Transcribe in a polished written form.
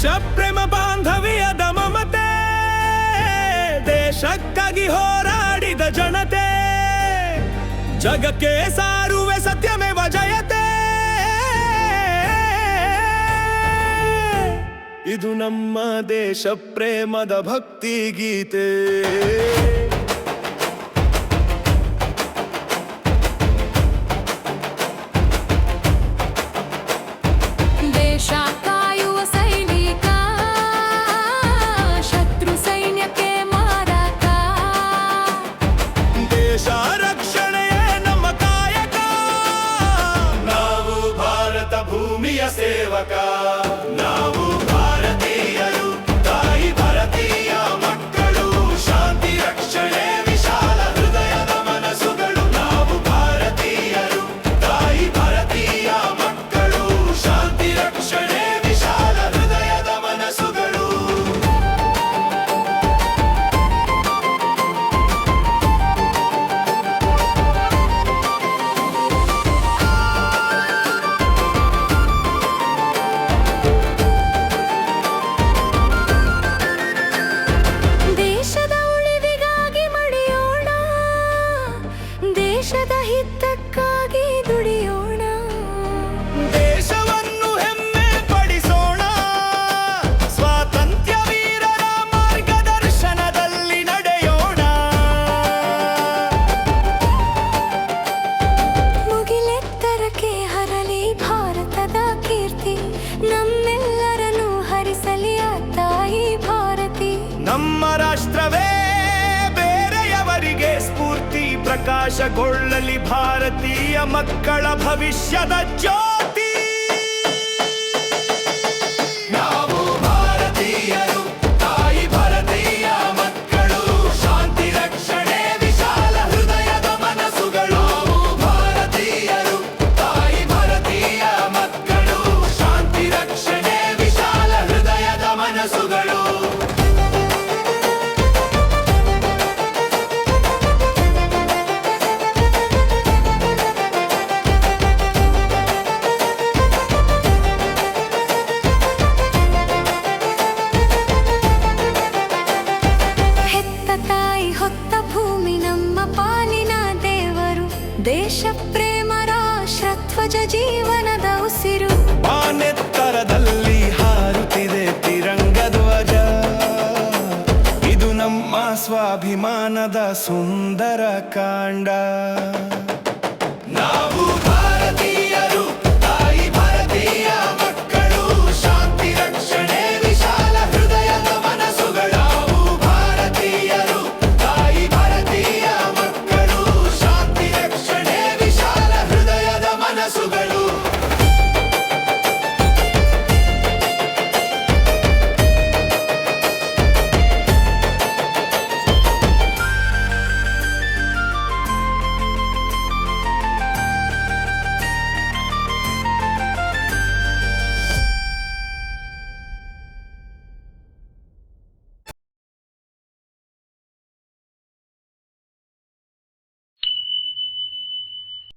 ದೇಶ ಪ್ರೇಮ ಬಾಂಧವ್ಯದ ಮಮತೆ, ದೇಶಕ್ಕಾಗಿ ಹೋರಾಡಿದ ಜನತೆ, ಜಗಕ್ಕೆ ಸಾರುವೆ ಸತ್ಯಮೇವ ಜಯತೆ. ಇದು ನಮ್ಮ ದೇಶ ಪ್ರೇಮದ ಭಕ್ತಿ ಗೀತೆ. ದೇಶ ಕಾಯುವ ಸೈನಿಕ, ಶತ್ರು ಸೈನ್ಯಕ್ಕೆ ಮಾರಕ. ದೇಶ ರಕ್ಷಣೆಯೇ ನಮ್ಮ ಕಾಯಕ, ನಾವು ಭಾರತ ಭೂಮಿಯ ಸೇವಕ. ನಾವು ಭಾರತೀಯರು, ತಾಯಿ ಭಾರತೀಯ ಮಕ್ಕಳು, ಶಾಂತಿ ರಕ್ಷಣೆ ವಿಶಾಲ ಹೃದಯದ ಮನಸ್ಸುಗಳು. ನಾವು ಭಾರತೀಯರು, ತಾಯಿ ಭಾರತೀಯ ಮಕ್ಕಳು, ಶಾಂತಿ ರಕ್ಷಣೆ ವಿಶಾಲ ಹೃದಯದ ಮನಸ್ಸುಗಳು. ದೇಶದ ಉಳಿವಿಗಾಗಿ ಮಡಿಯೋಣ, ದೇಶದ ಹಿತಕ್ಕಾಗಿ ದುಡಿಯೋಣ. ದೇಶವನ್ನು ಹೆಮ್ಮೆ ಪಡಿಸೋಣ, ಸ್ವಾತಂತ್ರ್ಯ ವೀರರ ಮಾರ್ಗದರ್ಶನದಲ್ಲಿ ನಡೆಯೋಣ. ಮುಗಿಲೆತ್ತರಕ್ಕೆ ಹರಲಿ ಭಾರತದ ಕೀರ್ತಿ, ನಮ್ಮೆಲ್ಲರನ್ನು ಹರಿಸಲಿ ಆ ತಾಯಿ ಭಾರತಿ. ನಮ್ಮ ರಾಷ್ಟ್ರವೇ ಬೇರೆಯವರಿಗೆ ಸ್ಫೂರ್ತಿ, ಪ್ರಕಾಶಗೊಳ್ಳಲಿ ಭಾರತೀಯ ಮಕ್ಕಳ ಭವಿಷ್ಯದ ಜ್ಯೋತಿ. ನಾವು ಭಾರತೀಯರು, ತಾಯಿ ಭಾರತೀಯ ಮಕ್ಕಳು, ಶಾಂತಿ ರಕ್ಷಣೆ ವಿಶಾಲ ಹೃದಯದ ಮನಸ್ಸುಗಳು. ಭಾರತೀಯರು, ತಾಯಿ ಭಾರತೀಯ ಮಕ್ಕಳು, ಶಾಂತಿ ರಕ್ಷಣೆ ವಿಶಾಲ ಹೃದಯದ ಮನಸ್ಸುಗಳು. ಹೆತ್ತ ತಾಯಿ ಹೊತ್ತ ಭೂಮಿ ನಮ್ಮ ಪಾಲಿನ ದೇವರು. ದೇಶ ಪ್ರೇಮ ರಾಷ್ಟ್ರಧ್ವಜ ಜೀವನದ ಉಸಿರು. ಬಾನೆತ್ತರದಲ್ಲಿ ಹಾರುತ್ತಿದೆ ತಿರಂಗ ಧ್ವಜ, ಇದು ನಮ್ಮ ಸ್ವಾಭಿಮಾನದ ಸುಂದರ ಕಾಂಡ. ನಾವು ಭಾರತೀಯ